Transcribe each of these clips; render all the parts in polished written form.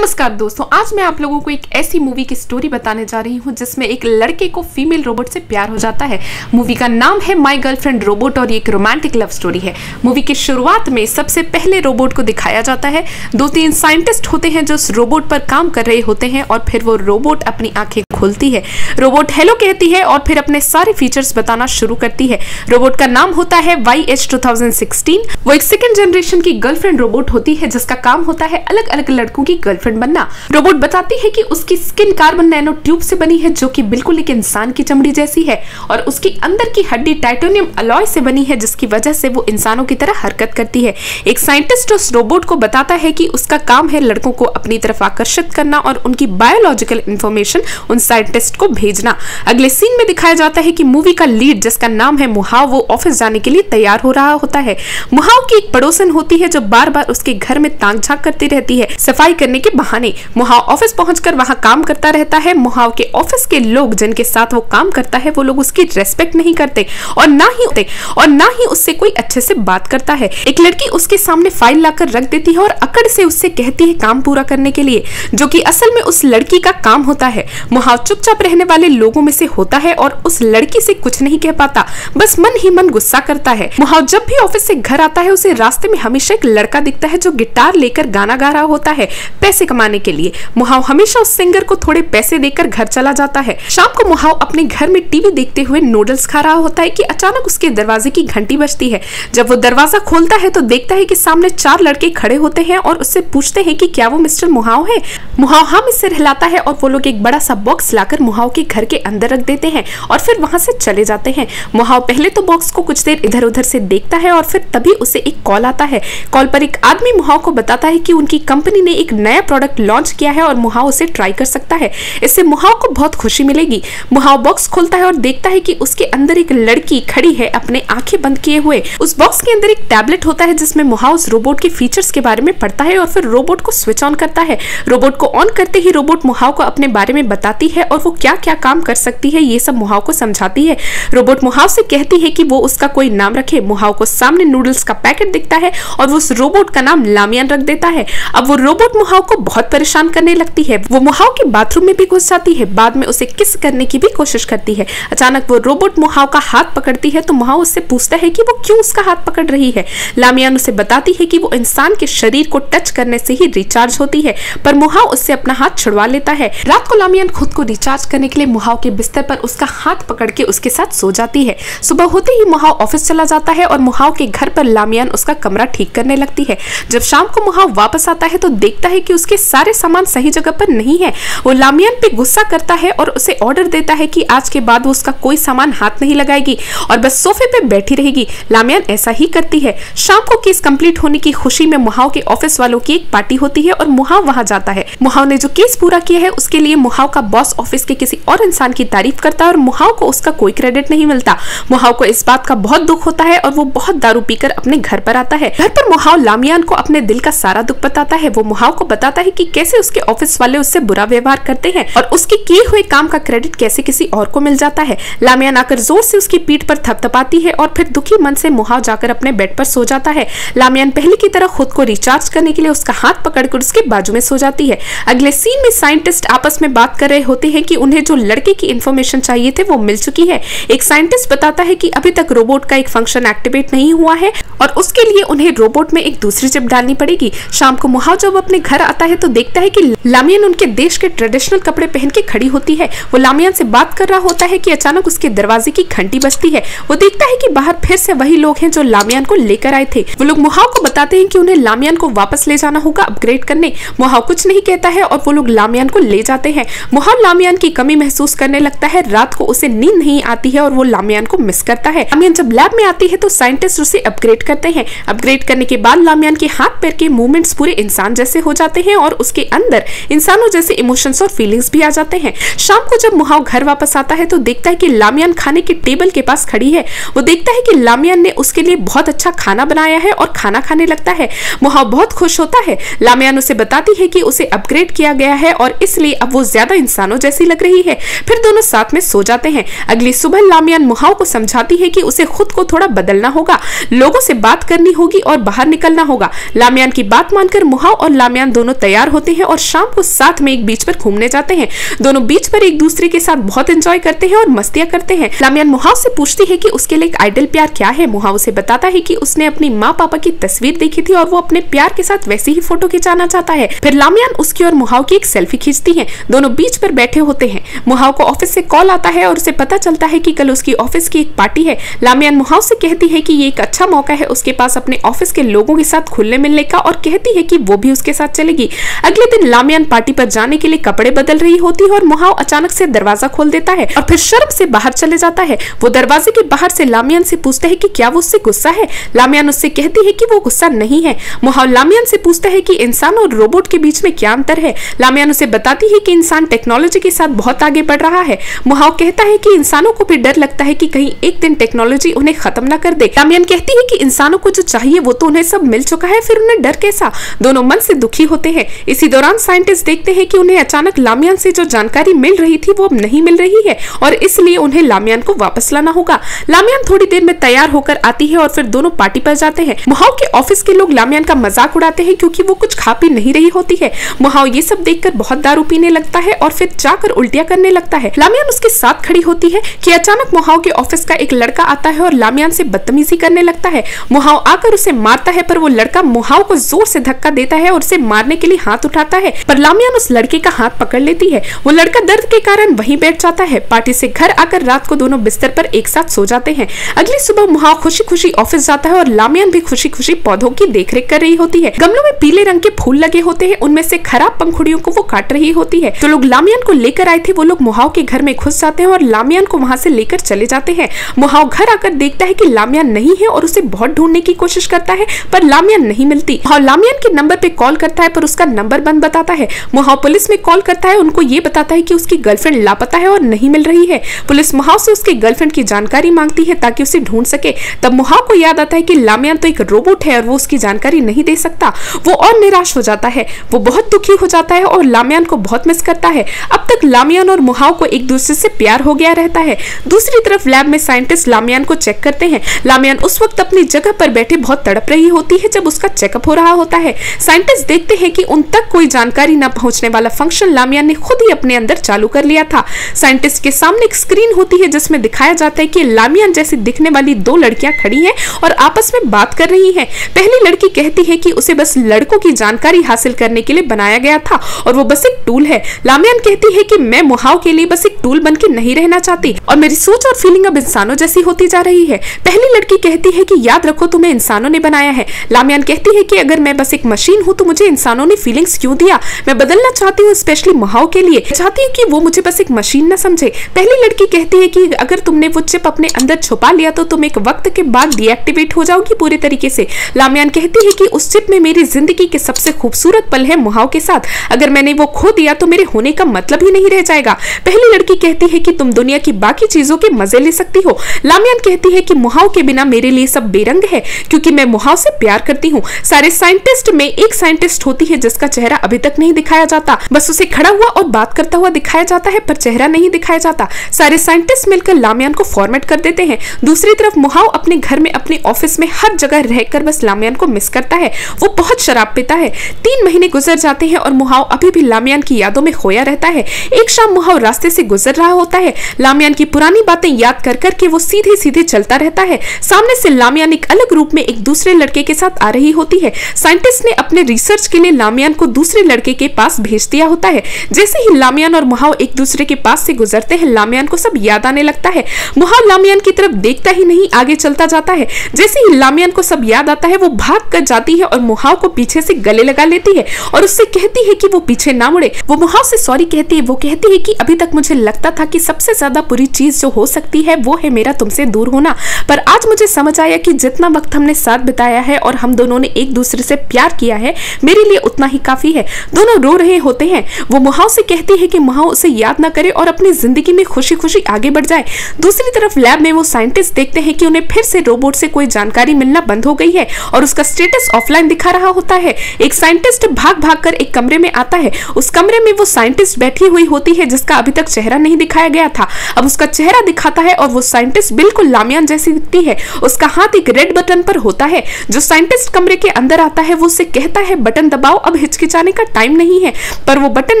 नमस्कार दोस्तों, आज मैं आप लोगों को एक ऐसी मूवी की स्टोरी बताने जा रही हूं जिसमें एक लड़के को फीमेल रोबोट से प्यार हो जाता है। मूवी का नाम है माय गर्लफ्रेंड रोबोट और ये एक रोमांटिक लव स्टोरी है। मूवी की शुरुआत में सबसे पहले रोबोट को दिखाया जाता है। 2-3 साइंटिस्ट होते हैं जो उस रोबोट पर काम कर रहे होते हैं और फिर वो रोबोट अपनी आंखें खोलती है। रोबोट हेलो कहती है और फिर अपने सारे फीचर्स बताना शुरू करती है। रोबोट का नाम होता है YH2016। वो एक सेकंड जनरेशन की गर्लफ्रेंड रोबोट होती है जिसका काम होता है अलग अलग लड़कों की गर्लफ्रेंड बनना। रोबोट बताती है कि उसकी स्किन कार्बन नैनो ट्यूब से बनी है जो कि बिल्कुल एक इंसान की चमड़ी जैसी है और उसकी अंदर की हड्डी टाइटेनियम अलॉय से बनी है जिसकी वजह से वो इंसानों की तरह हरकत करती है। एक साइंटिस्ट उस रोबोट को बताता है कि उसका काम है लड़कों को अपनी तरफ आकर्षित करना और उनकी बायोलॉजिकल इंफॉर्मेशन उन साइंटिस्ट को भेजना। अगले सीन में दिखाया जाता है कि मूवी का लीड जिसका नाम है मुहाव, वो ऑफिस जाने के लिए तैयार हो रहा होता है। मुहाव की एक पड़ोसन होती है जो बार बार उसके घर में ताक झांक करती रहती है सफाई करने के बहाने। मुहाव ऑफिस पहुंचकर वहां काम करता रहता है। मुहाव के ऑफिस के लोग जिनके साथ वो काम करता है वो लोग उसकी रेस्पेक्ट नहीं करते और ना ही उससे कोई अच्छे से बात करता है। एक लड़की उसके सामने फाइल लाकर रख देती है और अकड़ से उससे कहती है काम पूरा करने के लिए, जो कि असल में उस लड़की का काम होता है। मुहाव चुपचाप रहने वाले लोगों में से होता है और उस लड़की से कुछ नहीं कह पाता, बस मन ही मन गुस्सा करता है। मुहाव जब भी ऑफिस से घर आता है उसे रास्ते में हमेशा एक लड़का दिखता है जो गिटार लेकर गाना गा रहा होता है पैसे कमाने के लिए। मुहाव हमेशा उस सिंगर को थोड़े पैसे देकर घर चला जाता है। शाम को मुहाव अपने घर में टीवी देखते हुए नूडल्स खा रहा होता है कि अचानक उसके दरवाजे की घंटी बजती है। जब वो दरवाजा खोलता है तो देखता है कि सामने 4 लड़के खड़े होते हैं और उससे पूछते हैं कि क्या वो मिस्टर मुहाव है। मुहाव हाँ में सिर हिलाता है और वो लोग एक बड़ा सा बॉक्स लाकर मुहाव के घर के अंदर रख देते हैं और फिर वहां से चले जाते हैं। मुहाव पहले तो बॉक्स को कुछ देर इधर उधर से देखता है और फिर तभी उसे एक कॉल आता है। कॉल पर एक आदमी मुहाव को बताता है कि उनकी कंपनी ने एक नया प्रोडक्ट लॉन्च किया है और मुहाव उसे ट्राई कर सकता है। इससे मुहाव को बहुत खुशी मिलेगी। मुहाव बॉक्स खोलता है और देखता है कि उसके अंदर एक लड़की खड़ी है अपने आंखें बंद किए हुए। उस बॉक्स के अंदर एक टैबलेट होता है जिसमें मुहाव उस रोबोट के फीचर्स के बारे में पढ़ता है और फिर रोबोट को स्विच ऑन करता है। रोबोट को ऑन करते ही रोबोट मुहाव को अपने बारे में बताती है और वो क्या क्या काम कर सकती है ये सब मुहाव को समझाती है। रोबोट मुहाव से कहती है कि वो उसका कोई नाम रखे। मुहाव को सामने नूडल्स का पैकेट दिखता है और वो उस रोबोट का नाम लामियान रख देता है। अब वो रोबोट मुहाव को बहुत परेशान करने लगती है। वो मुहाव के बाथरूम में भी घुस जाती है। बाद में उसे किस करने की भी कोशिश करती है। अचानक वो रोबोट मुहाव का हाथ पकड़ती है तो मुहाव उससे पूछता है कि वो क्यों उसका हाथ पकड़ रही है। लामियान उसे बताती है कि वो इंसान के शरीर को टच करने से ही रिचार्ज होती है, पर मुहाव उससे अपना हाथ छुड़वा लेता है। रात को लामियान खुद को रिचार्ज करने के लिए मुहाव के बिस्तर पर उसका हाथ पकड़ के उसके साथ सो जाती है। सुबह होते ही मुहाव ऑफिस चला जाता है और मुहाव के घर पर लामियान उसका कमरा ठीक करने लगती है। जब शाम को मुहाव वापस आता है तो देखता है कि उसके सारे सामान सही जगह पर नहीं है। वो लामियान पे गुस्सा करता है और उसे ऑर्डर देता है कि आज के बाद वो उसका कोई सामान हाथ नहीं लगाएगी और बस सोफे पे बैठी रहेगी। लामियान ऐसा ही करती है। शाम को केस कंप्लीट होने की खुशी में मुहाव के ऑफिस वालों की एक पार्टी होती है और मुहाव वहां जाता है। मुहाव ने जो केस पूरा किया है उसके लिए मुहाव का बॉस ऑफिस के किसी और इंसान की तारीफ करता है और मुहाव को उसका कोई क्रेडिट नहीं मिलता। मुहाव को इस बात का बहुत दुख होता है और वो बहुत दारू पीकर अपने घर पर आता है। घर पर मुहाव लामियान को अपने दिल का सारा दुख बताता है। वो मुहाव को बताता है कि कैसे उसके ऑफिस वाले उससे बुरा व्यवहार करते हैं और उसके किए हुए काम का क्रेडिट कैसे किसी और को मिल जाता है। लामियान आकर जोर से उसकी पीठ पर थपथपाती है और फिर दुखी मन से मुहाव जाकर अपने बेड पर सो जाता है। लामियान पहले की तरह खुद को रिचार्ज करने के लिए उसका हाथ पकड़कर उसके बाजू में सो जाती है। अगले सीन में साइंटिस्ट आपस में बात कर रहे होते हैं कि उन्हें जो लड़के की इंफॉर्मेशन चाहिए थे वो मिल चुकी है। एक साइंटिस्ट बताता है कि अभी तक रोबोट का एक फंक्शन एक्टिवेट नहीं हुआ है और उसके लिए उन्हें रोबोट में एक दूसरी चिप डालनी पड़ेगी। शाम को मुहाव जब अपने घर आता है तो देखता है कि लामियान उनके देश के ट्रेडिशनल कपड़े पहन के खड़ी होती है। वो लामियान से बात कर रहा होता है कि अचानक उसके दरवाजे की घंटी बजती है। वो देखता है कि बाहर फिर से वही लोग हैं जो लामियान को लेकर आए थे। वो लोग मुहाव को बताते हैं कि उन्हें लामियान को वापस ले जाना होगा अपग्रेड करने। मुहाव कुछ नहीं कहता है और वो लोग लामियान को ले जाते हैं। मुहाव लामियान की कमी महसूस करने लगता है। रात को उसे नींद नहीं आती है और वो लामियान को मिस करता है। लामियान जब लैब में आती है तो साइंटिस्ट उसे अपग्रेड करते हैं। अपग्रेड करने के बाद लामियान के हाथ पैर के मूवमेंट्स पूरे इंसान जैसे हो जाते हैं और उसके अंदर इंसानों जैसे इमोशंस और फीलिंग्स भी आ जाते हैं। शाम को जब मुहाव घर वापस आता है तो देखता है कि लामियान खाने के टेबल के पास खड़ी है। वो देखता है कि लामियान ने उसके लिए बहुत अच्छा खाना बनाया है और खाना खाने लगता है। मुहाव बहुत खुश होता है। लामियान उसे बताती है कि उसे अपग्रेड किया गया है और इसलिए अब वो ज्यादा इंसानों जैसी लग रही है। फिर दोनों साथ में सो जाते हैं। अगली सुबह लामियान मुहाव को समझाती है कि उसे खुद को थोड़ा बदलना होगा, लोगों से बात करनी होगी और बाहर निकलना होगा। लामियान की बात मानकर मुहाव और लामियान दोनों तैयार होते हैं और शाम को साथ में एक बीच पर घूमने जाते हैं। दोनों बीच पर एक दूसरे के साथ बहुत एंजॉय करते हैं और मस्तियां करते हैं। लामियान मुहाव से पूछती है कि उसके लिए एक आइडल प्यार क्या है। मुहाव उसे बताता है कि उसने अपनी माँ पापा की तस्वीर देखी थी और वो अपने प्यार के साथ वैसी ही फोटो खिंचाना चाहता है। फिर लामियान उसकी और मुहाव की एक सेल्फी खींचती है। दोनों बीच पर बैठे होते हैं। मुहाव को ऑफिस से कॉल आता है और उसे पता चलता है कि कल उसकी ऑफिस की एक पार्टी है। लामियान मुहाव से कहती है कि ये एक अच्छा मौका है उसके पास अपने ऑफिस के लोगों के साथ खुलने मिलने का और कहती है कि वो भी उसके साथ चलेगी। अगले दिन लामियान पार्टी पर जाने के लिए कपड़े बदल रही होती है और मुहाव अचानक से दरवाजा खोल देता है और फिर शर्म से बाहर चले जाता है। वो दरवाजे के बाहर से लामियान से पूछता है कि क्या वो उससे गुस्सा है। लामियान उससे कहती है कि वो गुस्सा नहीं है। मुहाव लामियान से पूछता है कि इंसान और रोबोट के बीच में क्या अंतर है। लामियान उसे बताती है कि इंसान टेक्नोलॉजी के साथ बहुत आगे बढ़ रहा है। मुहाव कहता है कि इंसानों को भी डर लगता है कि कहीं एक दिन टेक्नोलॉजी उन्हें खत्म न कर दे। लामियान कहती है कि इंसानों को जो चाहिए वो तो उन्हें सब मिल चुका है, फिर उन्हें डर कैसा। दोनों मन से दुखी होते हैं। इसी दौरान साइंटिस्ट देखते हैं कि उन्हें अचानक लामियान से जो जानकारी मिल रही थी वो अब नहीं मिल रही है और इसलिए उन्हें लामियान को वापस लाना होगा। लामियान थोड़ी देर में तैयार होकर आती है और फिर दोनों पार्टी पर जाते हैं। मुहाव के ऑफिस के लोग लामियान का मजाक उड़ाते हैं क्योंकि वो कुछ खा पी नहीं रही होती है। मुहाव ये सब देखकर बहुत दारू पीने लगता है और फिर जाकर उल्टियां करने लगता है। लामियान उसके साथ खड़ी होती है कि अचानक मुहाव के ऑफिस का एक लड़का आता है और लामियान से बदतमीजी करने लगता है। मुहाव आकर उसे मारता है पर वो लड़का मुहाव को जोर से धक्का देता है और उसे मारने के लिए हाथ उठाता है पर लामियान उस लड़के का हाथ पकड़ लेती है। वो लड़का दर्द के कारण वहीं बैठ जाता है। पार्टी से घर आकर रात को दोनों बिस्तर पर एक साथ सो जाते हैं। अगली सुबह मुहाव खुशी खुशी ऑफिस जाता है और लामियान भी खुशी खुशी पौधों की देखरेख कर रही होती है। गमलों में पीले रंग के फूल लगे होते हैं, उनमें से खराब पंखुड़ियों को वो काट रही होती है। जो लोग लामियान को लेकर आए थे वो लोग मुहाव के घर में घुस जाते हैं और लामियान को वहां से लेकर चले जाते हैं। मुहाव घर आकर देखता है कि लामियान नहीं है और उसे बहुत ढूंढने की कोशिश करता है पर लामियान नहीं मिलती। मुहाव लामियान के नंबर पे कॉल करता है पर उसका नंबर बंद बताता है। मुहाव पुलिस में कॉल करता है, उनको ये बताता है कि उसकी गर्लफ्रेंड लापता है और नहीं मिल रही है। पुलिस मुहाव से उसकी गर्लफ्रेंड की जानकारी मांगती है ताकि उसे ढूंढ सके। तब मुहाव को याद आता है कि लामियान तो एक रोबोट है और वो उसकी जानकारी नहीं दे सकता। वो और निराश हो जाता है। वो बहुत दुखी हो जाता है और लामियान को बहुत मिस करता है। अब तक लामियान और मुहाव को एक दूसरे से प्यार हो गया रहता है। दूसरी तरफ लैब में साइंटिस्ट लामियान को चेक करते हैं। लामियान उस वक्त अपनी जगह पर बैठे बहुत तड़प रही होती है जब उसका चेकअप हो रहा होता है। साइंटिस्ट देखते हैं कि उन तक कोई जानकारी न पहुंचने वाला फंक्शन लामियान ने खुद ही अपने अंदर चालू कर लिया था। साइंटिस्ट के सामने एक स्क्रीन होती है जिसमें दिखाया जाता है कि लामियान जैसी दिखने वाली दो लड़कियां खड़ी हैं और आपस में बात कर रही हैं। पहली लड़की कहती है कि उसे बस लड़कों की जानकारी हासिल करने के लिए बनाया गया था और वो बस एक टूल है। लामियान कहती है कि मैं मुहाव के लिए बस एक टूल बन के नहीं रहना चाहती और मेरी सोच और फीलिंग अब इंसानों जैसी होती जा रही है। पहली लड़की कहती है कि याद रखो तुम्हें इंसानों ने बनाया है। लामियान कहती है कि अगर मैं बस एक मशीन हूँ तो मुझे इंसानों ने फीलिंग्स क्यों दिया। मैं बदलना चाहती हूँ, स्पेशली मुहाव के लिए। चाहती हूँ कि वो मुझे बस एक मशीन न समझे। पहली लड़की कहती है कि अगर तुमने वो चिप अपने अंदर छुपा लिया तो तुम एक वक्त के बाद डीएक्टिवेट हो जाओगी पूरे तरीके से। लामियान कहती है कि उस चिप में मेरी जिंदगी के सबसे खूबसूरत पल है मुहाव के साथ। अगर मैंने वो खो दिया तो मेरे होने का मतलब ही नहीं रह जाएगा। पहली लड़की कहती है कि तुम दुनिया की बाकी चीजों के मजे ले सकती हो। लामियान कहती है कि मुहाव के बिना मेरे लिए सब बेरंग है क्योंकि मैं मुहाव से प्यार करती हूँ। सारे साइंटिस्ट में एक साइंटिस्ट होती है जिसका चेहरा अभी तक नहीं दिखाया जाता, बस उसे खड़ा हुआ और बात करता हुआ दिखाया जाता है पर चेहरा नहीं दिखाया जाता। सारे साइंटिस्ट मिलकर लामियान को फॉर्मेट कर देते हैं। दूसरी तरफ मुहाव अपने घर में, अपने ऑफिस में, हर जगह रहकर बस लामियान को मिस करता है। वो बहुत शराब पीता है। 3 महीने गुजर जाते हैं और मुहाव अभी भी लामियान की यादों में खोया रहता है। एक शाम मुहाव रास्ते से गुजर रहा होता है। लामियान की पुरानी बातें याद कर कर के वो सीधे सीधे चलता रहता है। सामने से लामियान एक अलग रूप में एक दूसरे लड़के के साथ आ रही होती है। साइंटिस्ट ने अपने रिसर्च के लिए लामियान को दूसरे लड़के के पास भेज दिया होता है। जैसे ही लामियान और मुहाव एक दूसरे के पास से गुजरते हैं लामियान को सब याद आने लगता है। मुहाव लामियान की तरफ देखता ही नहीं, आगे चलता जाता है। जैसे ही लामियान को सब याद आता है वो भाग कर जाती है और मुहाव को पीछे से गले लगा लेती है और उससे कहती है कि वो पीछे ना मुड़े। वो मुहाव से सॉरी कहती है। वो कहती है कि अभी तक मुझे लगता था कि सबसे ज्यादा बुरी चीज जो हो सकती है वो है मेरा तुमसे दूर होना, पर आज मुझे समझ आया कि जितना वक्त हमने साथ बिताया है और हम दोनों ने एक दूसरे से प्यार किया है मेरे लिए उतना ही काफी है। दोनों रो रहे होते हैं। वो मुहाव से कहती है कि मुहाव उसे याद ना करे और अपनी जिंदगी में खुशी खुशी आगे बढ़ जाए। दूसरी तरफ लैब में वो साइंटिस्ट देखते हैं कि उन्हें फिर से रोबोट से कोई जानकारी मिलना बंद हो गई है और उसका स्टेटस ऑफलाइन दिखा रहा होता है। एक साइंटिस्ट भाग भाग कर एक कमरे में आता है। उस कमरे में वो साइंटिस्ट बैठी हुई होती है जिसका अभी तक चेहरा नहीं दिखाया गया था। अब उसका चेहरा दिखाता है और वो साइंटिस्ट बिल्कुल लामियान जैसी दिखती है। उसका हाथ एक रेड बटन पर होता है। जो साइंटिस्ट कमरे के अंदर आता है वो उससे कहता है बटन दबाओ, अब हिचकिचाने का टाइम नहीं है, पर वो बटन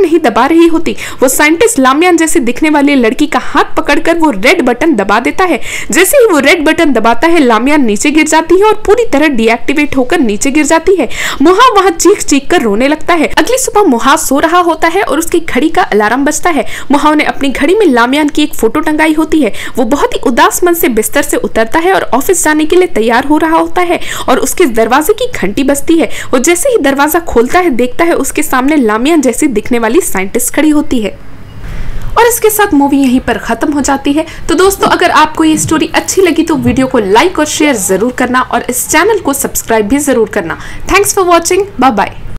नहीं दबा रही होती। वो साइंटिस्ट लामियान जैसे दिखने वाली लड़की का हाथ पकड़कर वो रेड बटन दबा देता है। जैसे ही वो रेड बटन दबाता है, लामियान नीचे गिर जाती है और पूरी तरह डीएक्टिवेट होकर नीचे गिर जाती है। मोहा वहां चीख चीख कर रोने लगता है। अगली सुबह मोहा सो रहा होता है और उसकी घड़ी का अलार्म बजता है। मोहा ने अपनी घड़ी में लामियान की एक फोटो टंगाई होती है। वो बहुत ही उदास मन से बिस्तर से उतरता है और ऑफिस जाने के लिए तैयार हो रहा होता है और उसके दरवाजे की घंटी बजती है। वो जैसे ही दरवाजा खोलता है, देखता है उसके सामने लामियान जैसी दिखने वाली साइंटिस्ट खड़ी होती है। और इसके साथ मूवी यहीं पर खत्म हो जाती है। तो दोस्तों, अगर आपको ये स्टोरी अच्छी लगी तो वीडियो को लाइक और शेयर जरूर करना और इस चैनल को सब्सक्राइब भी जरूर करना। Thanks for watching, bye bye.